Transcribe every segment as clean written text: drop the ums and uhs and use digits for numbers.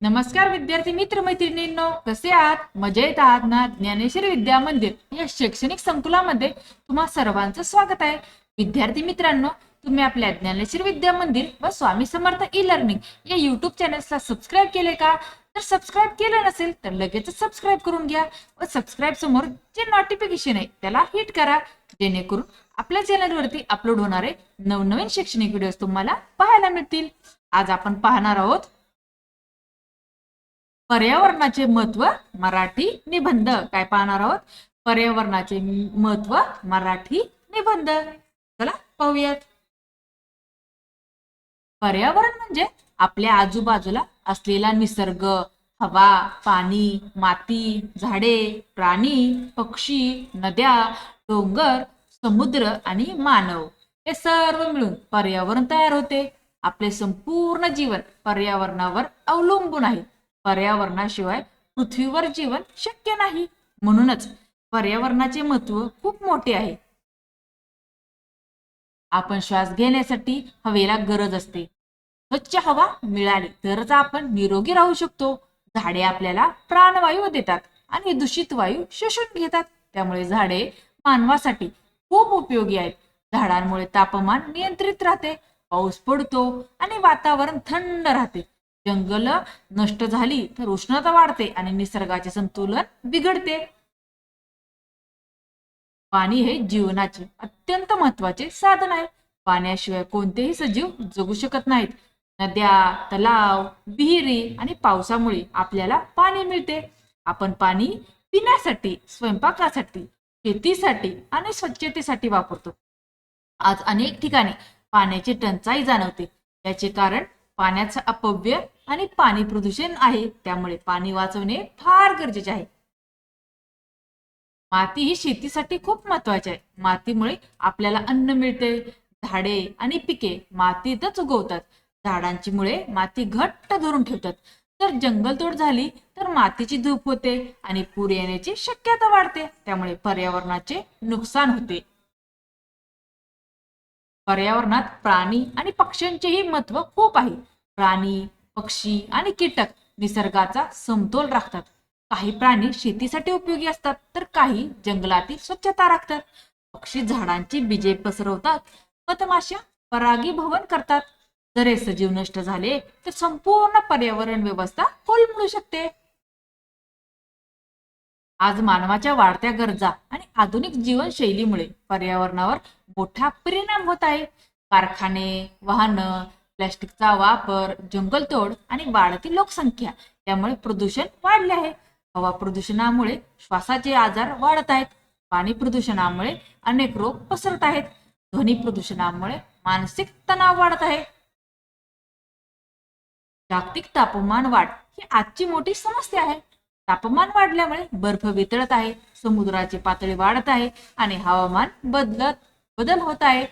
नमस्कार विद्यार्थी मित्र मैत्रिणींनो, कसे आहात? मजेत आहात ना? ज्ञानेश्वरी विद्या मंदिर या शैक्षणिक संकुलामध्ये तुम्हा सर्वांचं स्वागत आहे. विद्यार्थी मित्रांनो, तुम्ही आपल्या ज्ञानेश्वरी विद्या मंदिर व स्वामी समर्थ ई लर्निंग या युट्यूब चॅनलला सबस्क्राईब केले का? तर सबस्क्राईब केलं नसेल तर लगेच सबस्क्राईब करून घ्या व सबस्क्राईब समोर जे नोटिफिकेशन आहे त्याला हिट करा, जेणेकरून आपल्या चॅनलवरती अपलोड होणारे नवनवीन शैक्षणिक व्हिडिओज तुम्हाला पाहायला मिळतील. आज आपण पाहणार आहोत पर्यावरणाचे महत्व मराठी निबंध. काय पाहणार आहोत? पर्यावरणाचे महत्व मराठी निबंध. चला पाहूयात. पर्यावरण म्हणजे आपल्या आजूबाजूला असलेला निसर्ग, हवा, पाणी, माती, झाडे, प्राणी, पक्षी, नद्या, डोंगर, समुद्र आणि मानव हे सर्व मिळून पर्यावरण तयार होते. आपले संपूर्ण जीवन पर्यावरणावर अवलंबून आहे. पर्यावरणाशिवाय पृथ्वीवर जीवन शक्य नाही. म्हणूनच पर्यावरणाचे महत्व खूप मोठे आहे. आपण श्वास घेण्यासाठी हवेला गरज असते. स्वच्छ हवा मिळाली तरच आपण निरोगी राहू शकतो. झाडे आपल्याला प्राणवायू देतात आणि दूषित वायू शोषून घेतात. त्यामुळे झाडे मानवासाठी खूप उपयोगी आहेत. झाडांमुळे तापमान नियंत्रित राहते, पाऊस पडतो आणि वातावरण थंड राहते. जंगल नष्ट झाली तर उष्णता वाढते आणि निसर्गाचे संतुलन बिघडते. पाणी हे जीवनाचे अत्यंत महत्वाचे साधन आहे. पाण्याशिवाय कोणतेही सजीव जगू शकत नाहीत. नद्या, तलाव, विहिरी आणि पावसामुळे आपल्याला पाणी मिळते. आपण पाणी पिण्यासाठी, स्वयंपाकासाठी, शेतीसाठी आणि स्वच्छतेसाठी वापरतो. आज अनेक ठिकाणी पाण्याची टंचाई जाणवते. याचे कारण पाण्याचं अपव्यय आणि पाणी प्रदूषण आहे. त्यामुळे पाणी वाचवणे फार गरजेचे आहे. माती ही शेतीसाठी खूप महत्वाची आहे. मातीमुळे आपल्याला अन्न मिळते. झाडे आणि पिके मातीतच उगवतात. झाडांची मुळे माती घट्ट धरून ठेवतात. जर जंगलतोड झाली तर मातीची धूप होते आणि पूर येण्याची शक्यता वाढते. त्यामुळे पर्यावरणाचे नुकसान होते. पर्यावरणात प्राणी आणि पक्ष्यांचेही महत्व खूप आहे. प्राणी, पक्षी आणि कीटक निसर्गाचा समतोल राखतात. काही प्राणी शेतीसाठी उपयोगी असतात तर काही जंगलातील स्वच्छता राखतात. पक्षी झाडांची बीजे पसरवतात. मधमाश्या परागीभवन करतात. जर हे सजीव नष्ट झाले तर संपूर्ण पर्यावरण व्यवस्था कोलमडू शकते. आज मानवाच्या वाढत्या गरजा आणि आधुनिक जीवनशैलीमुळे पर्यावरणावर मोठा परिणाम होत आहे. कारखाने, वाहनं, प्लास्टिकचा वापर, जंगलतोड आणि वाढती लोकसंख्या यामुळे प्रदूषण वाढले आहे. हवा प्रदूषणामुळे श्वासाचे आजार वाढत आहेत. पाणी प्रदूषणामुळे अनेक रोग पसरत आहेत. ध्वनी प्रदूषणामुळे मानसिक तणाव वाढत आहे. जागतिक तापमान वाढ ही आजची मोठी समस्या आहे. तापमान वाढल्यामुळे बर्फ वितळत आहे, समुद्राची पातळी वाढत आहे आणि हवामान बदल होत आहे.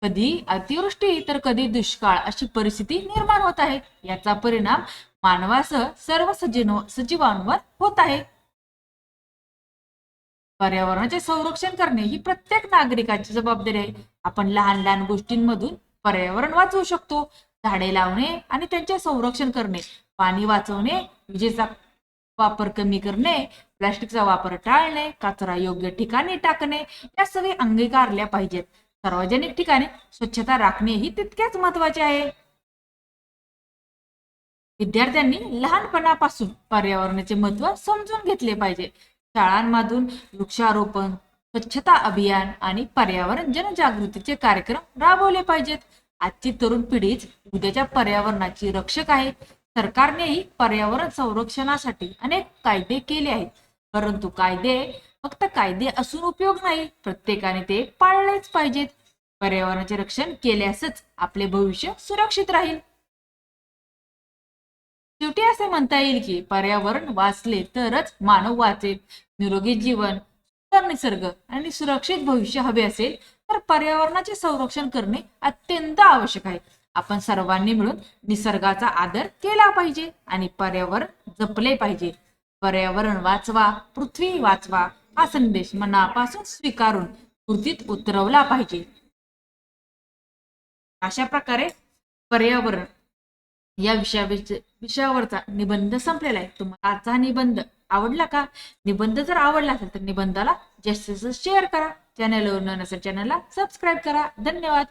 कधी अतिवृष्टी तर कधी दुष्काळ अशी परिस्थिती निर्माण होत आहे. याचा परिणाम मानवासह सर्व सजीवांवर होत आहे. पर्यावरणाचे संरक्षण करणे ही प्रत्येक नागरिकाची जबाबदारी आहे. आपण लहान लहान गोष्टींमधून पर्यावरण वाचवू शकतो. झाडे लावणे आणि त्यांचे संरक्षण करणे, पाणी वाचवणे, विजेचा वापर कमी करणे, प्लास्टिकचा वापर टाळणे, कचरा योग्य ठिकाणी टाकणे या सगळे अंगीकारल्या पाहिजेत. सार्वजनिक ठिकाणी स्वच्छता राखणे ही तितकेच महत्वाचे आहे. विद्यार्थ्यांनी लहानपणापासून पर्यावरणाचे महत्व समजून घेतले पाहिजे. शाळांमधून वृक्षारोपण, स्वच्छता अभियान आणि पर्यावरण जनजागृतीचे कार्यक्रम राबवले पाहिजेत. आजची तरुण पिढीच उद्याच्या पर्यावरणाची रक्षक आहे. सरकारनेही पर्यावरण संरक्षणासाठी अनेक कायदे केले आहेत. परंतु कायदे फक्त कायदे असून उपयोग नाही, प्रत्येकाने ते पाळलेच पाहिजेत. पर्यावरणाचे रक्षण केल्यासच आपले भविष्य सुरक्षित राहील. शेवटी असे म्हणता येईल की पर्यावरण वाचले तरच मानव वाचेल. निरोगी जीवन, सुंदर निसर्ग आणि सुरक्षित भविष्य हवे असेल तर पर्यावरणाचे संरक्षण करणे अत्यंत आवश्यक आहे. आपण सर्वांनी मिळून निसर्गाचा आदर केला पाहिजे आणि पर्यावरण जपले पाहिजे. पर्यावरण वाचवा, पृथ्वी वाचवा हा संदेश मनापासून स्वीकारून कृतीत उतरवला पाहिजे. अशा प्रकारे पर्यावरण या विषयावरचा निबंध संपलेला आहे. तुम्हाला आजचा हा निबंध आवडला का? निबंध जर आवडला असेल तर निबंधाला जास्तीत जास्त शेअर करा. चॅनलवर नसेल चॅनलला सबस्क्राईब करा. धन्यवाद.